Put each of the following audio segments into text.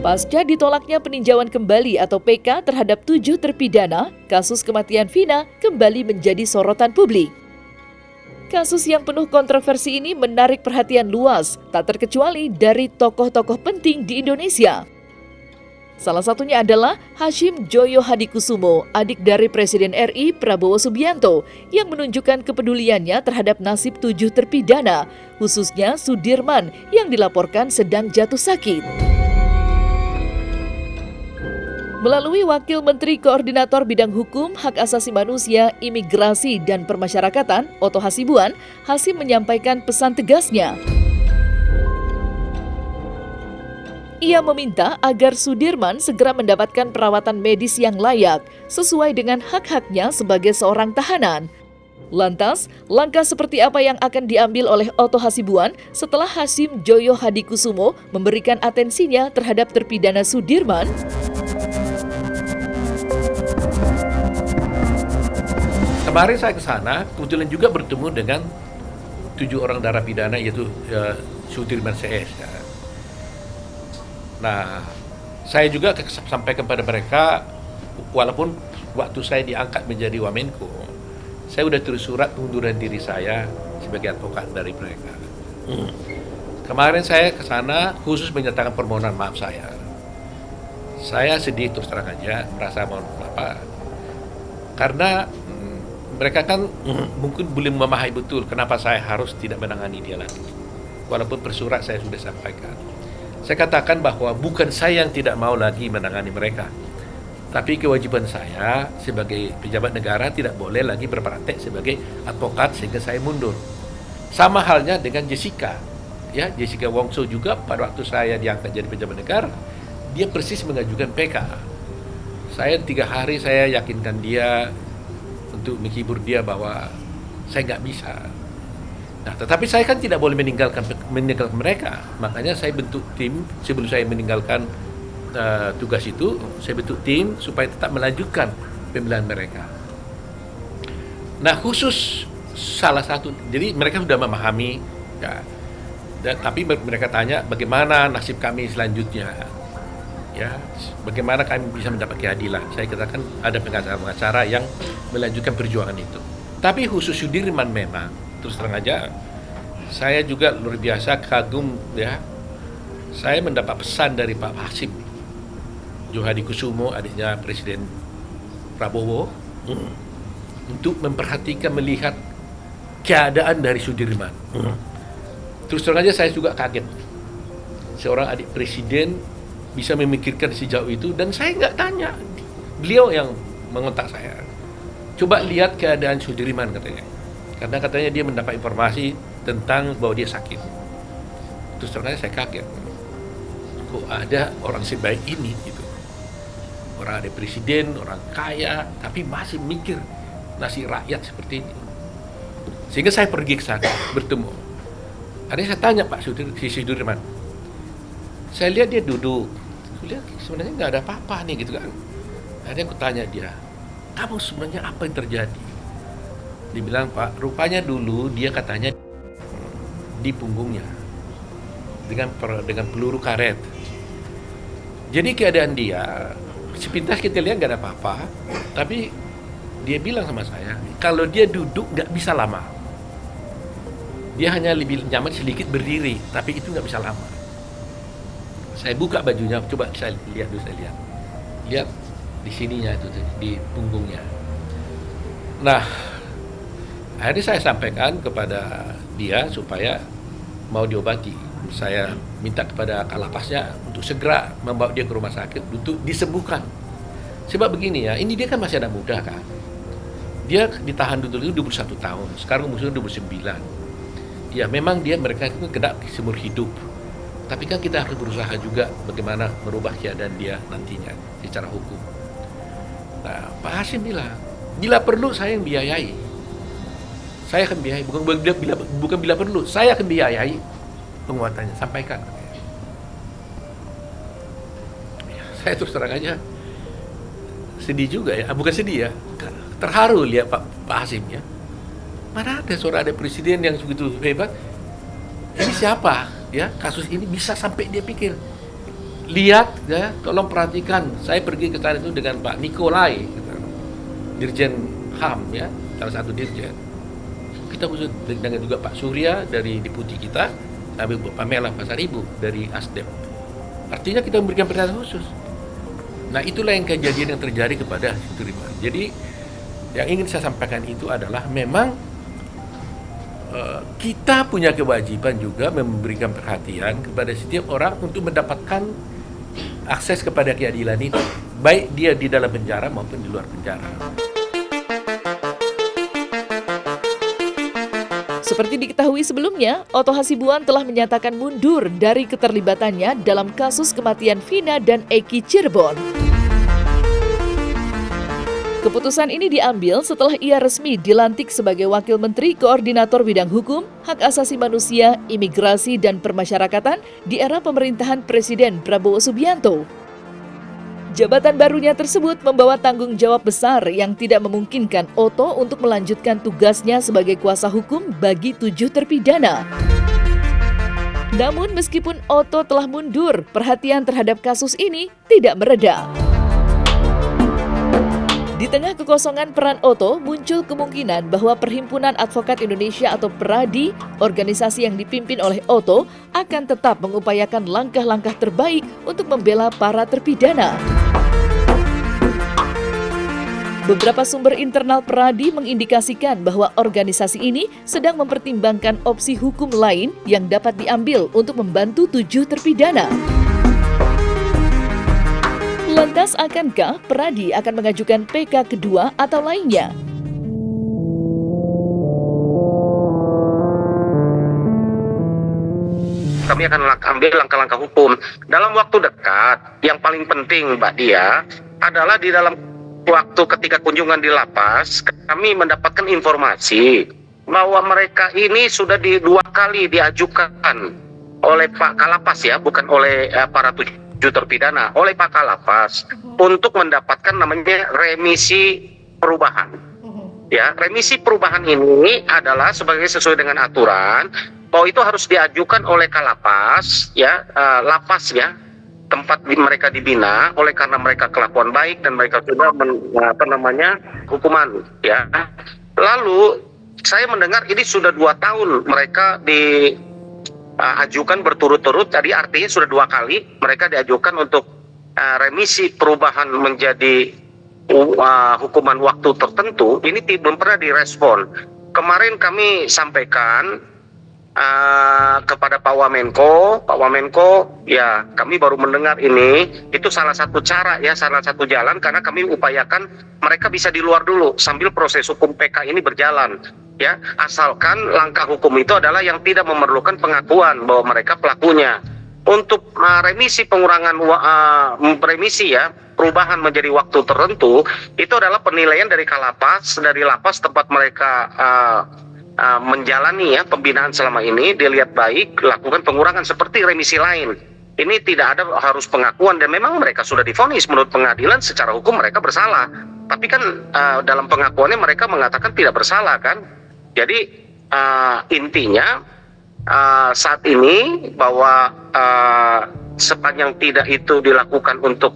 Pasca ditolaknya peninjauan kembali atau PK terhadap 7 terpidana, kasus kematian Vina kembali menjadi sorotan publik. Kasus yang penuh kontroversi ini menarik perhatian luas, tak terkecuali dari tokoh-tokoh penting di Indonesia. Salah satunya adalah Hashim Joyo Hadikusumo, adik dari Presiden RI Prabowo Subianto, yang menunjukkan kepeduliannya terhadap nasib 7 terpidana, khususnya Sudirman yang dilaporkan sedang jatuh sakit. Melalui Wakil Menteri Koordinator Bidang Hukum, Hak Asasi Manusia, Imigrasi, dan Permasyarakatan, Otto Hasibuan, Hasim menyampaikan pesan tegasnya. Ia meminta agar Sudirman segera mendapatkan perawatan medis yang layak, sesuai dengan hak-haknya sebagai seorang tahanan. Lantas, langkah seperti apa yang akan diambil oleh Otto Hasibuan setelah Hashim Joyo Hadikusumo memberikan atensinya terhadap terpidana Sudirman? Kemarin saya ke sana, kebetulan juga bertemu dengan 7 orang narapidana, yaitu Sudirman CS. Nah, saya juga sampaikan kepada mereka, walaupun waktu saya diangkat menjadi Wamenko, saya sudah tulis surat pengunduran diri saya sebagai advokat dari mereka. Kemarin saya ke sana khusus menyatakan permohonan maaf saya. Saya sedih terus terang aja, merasa mohon maaf. Karena mereka kan mungkin belum memahami betul kenapa saya harus tidak menangani dia lagi. Walaupun bersurat saya sudah sampaikan. Saya katakan bahwa bukan saya yang tidak mau lagi menangani mereka. Tapi kewajiban saya sebagai pejabat negara tidak boleh lagi berpraktek sebagai advokat sehingga saya mundur. Sama halnya dengan Jessica. Ya, Jessica Wongso juga pada waktu saya diangkat jadi pejabat negara, dia persis mengajukan PK. Saya 3 hari saya yakinkan dia untuk menghibur dia bahwa saya nggak bisa. Nah, tetapi saya kan tidak boleh meninggalkan mereka. Makanya saya bentuk tim sebelum saya meninggalkan tugas itu, saya bentuk tim supaya tetap melanjutkan pembelaan mereka. Nah, khusus salah satu, jadi mereka sudah memahami, ya, tapi mereka tanya bagaimana nasib kami selanjutnya. Ya, bagaimana kami bisa mendapat keadilan? Saya katakan ada pengacara-pengacara yang melanjutkan perjuangan itu. Tapi khusus Sudirman memang, terus terang aja, saya juga luar biasa kagum ya. Saya mendapat pesan dari Pak Hashim Joyo Hadikusumo, adiknya Presiden Prabowo, untuk memperhatikan melihat keadaan dari Sudirman. Terus terang aja saya juga kaget. Seorang adik presiden bisa memikirkan sejauh itu, dan saya nggak tanya, beliau yang mengontak saya. Coba lihat keadaan Sudirman katanya, karena katanya dia mendapat informasi tentang bahwa dia sakit. Terus ternyata saya kaget, kok ada orang sebaik ini gitu, orang ada presiden, orang kaya, tapi masih mikir nasib rakyat seperti ini. Sehingga saya pergi ke sana bertemu. Akhirnya saya tanya Pak Sudirman, saya lihat dia duduk. Lihat sebenarnya nggak ada apa-apa nih gitu kan. Akhirnya aku tanya dia, kamu sebenarnya apa yang terjadi? Dia bilang, Pak, rupanya dulu dia katanya di punggungnya dengan peluru karet. Jadi keadaan dia sepintas kita lihat nggak ada apa-apa, tapi dia bilang sama saya kalau dia duduk nggak bisa lama. Dia hanya lebih nyaman sedikit berdiri, tapi itu nggak bisa lama. Saya buka bajunya, coba saya lihat dulu, lihat di sininya itu, di punggungnya. Nah, akhirnya saya sampaikan kepada dia supaya mau diobati. Saya minta kepada kalapasnya untuk segera membawa dia ke rumah sakit untuk disembuhkan. Sebab begini ya, ini dia kan masih anak muda kan. Dia ditahan dulu 21 tahun, sekarang umurnya 29. Ya memang mereka itu kena seumur hidup. Tapi kan kita harus berusaha juga bagaimana merubah keadaan dia nantinya secara hukum. Nah, Pak Hashim bilang, bila perlu saya yang biayai. Saya akan biayai, bukan bila perlu, saya akan biayai penguatannya, sampaikan. Ya, saya terus terang aja sedih juga ya, bukan sedih ya, terharu lihat Pak Hashim ya. Mana ada seorang presiden yang begitu hebat, ini siapa? Ya, kasus ini bisa sampai dia pikir lihat ya, tolong perhatikan. Saya pergi ke sana itu dengan Pak Nikolai, Dirjen HAM ya, salah satu dirjen. Kita khusus dengan juga Pak Surya dari deputi kita, sampai Bu Pamela Pasaribu dari ASDEP. Artinya kita memberikan perhatian khusus. Nah, itulah yang kejadian yang terjadi kepada Sudirman. Jadi yang ingin saya sampaikan itu adalah memang kita punya kewajiban juga memberikan perhatian kepada setiap orang untuk mendapatkan akses kepada keadilan itu, baik dia di dalam penjara maupun di luar penjara. Seperti diketahui sebelumnya, Otto Hasibuan telah menyatakan mundur dari keterlibatannya dalam kasus kematian Vina dan Eki Cirebon. Keputusan ini diambil setelah ia resmi dilantik sebagai Wakil Menteri Koordinator Bidang Hukum, Hak Asasi Manusia, Imigrasi, dan Permasyarakatan di era pemerintahan Presiden Prabowo Subianto. Jabatan barunya tersebut membawa tanggung jawab besar yang tidak memungkinkan Otto untuk melanjutkan tugasnya sebagai kuasa hukum bagi 7 terpidana. Namun meskipun Otto telah mundur, perhatian terhadap kasus ini tidak mereda. Di tengah kekosongan peran Otto, muncul kemungkinan bahwa Perhimpunan Advokat Indonesia atau PERADI, organisasi yang dipimpin oleh Otto, akan tetap mengupayakan langkah-langkah terbaik untuk membela para terpidana. Beberapa sumber internal PERADI mengindikasikan bahwa organisasi ini sedang mempertimbangkan opsi hukum lain yang dapat diambil untuk membantu 7 terpidana. Lantas akankah PERADI akan mengajukan PK kedua atau lainnya? Kami akan ambil langkah-langkah hukum dalam waktu dekat. Yang paling penting, Mbak Dia, adalah di dalam waktu ketika kunjungan di lapas, kami mendapatkan informasi bahwa mereka ini sudah 2 kali diajukan oleh Pak Kalapas ya, bukan oleh para 7 terpidana, oleh Pak Kalapas untuk mendapatkan namanya remisi perubahan. Ya, remisi perubahan ini adalah sesuai dengan aturan bahwa itu harus diajukan oleh Kalapas ya, lapas ya, tempat mereka dibina oleh karena mereka kelakuan baik dan mereka sudah hukuman ya. Lalu saya mendengar ini sudah 2 tahun mereka ajukan berturut-turut, jadi artinya sudah 2 kali mereka diajukan untuk remisi perubahan menjadi hukuman waktu tertentu. Ini belum pernah direspon. Kemarin kami sampaikan kepada Pak Wamenko, ya kami baru mendengar ini, itu salah satu cara ya, salah satu jalan karena kami upayakan mereka bisa di luar dulu sambil proses hukum PK ini berjalan. Ya, asalkan langkah hukum itu adalah yang tidak memerlukan pengakuan bahwa mereka pelakunya. Untuk remisi pengurangan remisi ya, perubahan menjadi waktu tertentu, itu adalah penilaian dari Kalapas, dari lapas tempat mereka menjalani ya pembinaan selama ini, dilihat baik, lakukan pengurangan seperti remisi lain. Ini tidak ada harus pengakuan dan memang mereka sudah divonis menurut pengadilan secara hukum mereka bersalah. Tapi kan dalam pengakuannya mereka mengatakan tidak bersalah kan. Jadi intinya saat ini bahwa sepanjang tidak itu dilakukan untuk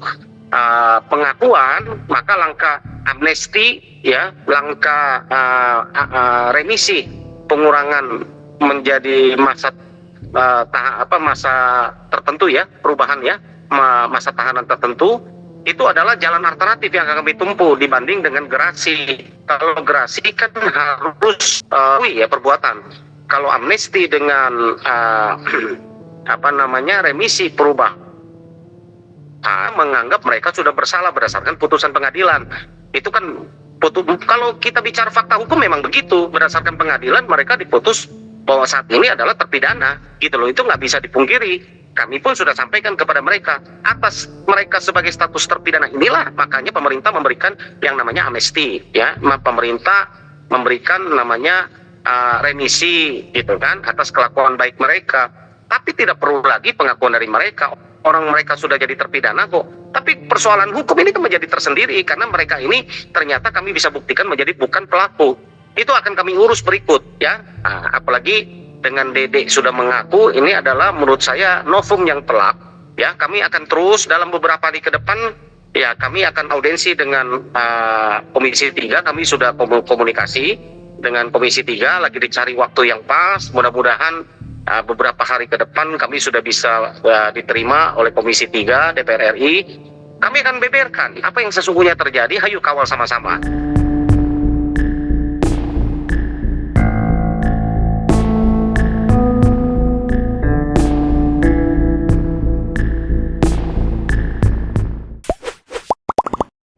pengakuan, maka langkah amnesti ya, langkah remisi pengurangan menjadi masa masa tertentu ya, perubahan ya, masa tahanan tertentu, itu adalah jalan alternatif yang akan kami tempuh dibanding dengan gerasi. Kalau gerasi kan harus perbuatan. Kalau amnesti dengan remisi perubahan, menganggap mereka sudah bersalah berdasarkan putusan pengadilan. Itu kan kalau kita bicara fakta hukum memang begitu, berdasarkan pengadilan mereka diputus bahwa saat ini adalah terpidana, gitu loh. Itu nggak bisa dipungkiri. Kami pun sudah sampaikan kepada mereka, atas mereka sebagai status terpidana inilah makanya pemerintah memberikan yang namanya amnesti ya, pemerintah memberikan namanya remisi gitu kan atas kelakuan baik mereka. Tapi tidak perlu lagi pengakuan dari mereka. Orang mereka sudah jadi terpidana kok. Tapi persoalan hukum ini kan menjadi tersendiri karena mereka ini ternyata kami bisa buktikan menjadi bukan pelaku. Itu akan kami urus berikut ya. Apalagi dengan Dede sudah mengaku, ini adalah menurut saya novum yang telak Ya, kami akan terus dalam beberapa hari ke depan, ya kami akan audiensi dengan Komisi 3. Kami sudah komunikasi dengan Komisi 3, lagi dicari waktu yang pas. Mudah-mudahan beberapa hari ke depan kami sudah bisa diterima oleh Komisi 3 DPR RI. Kami akan beberkan apa yang sesungguhnya terjadi. Hayu kawal sama-sama.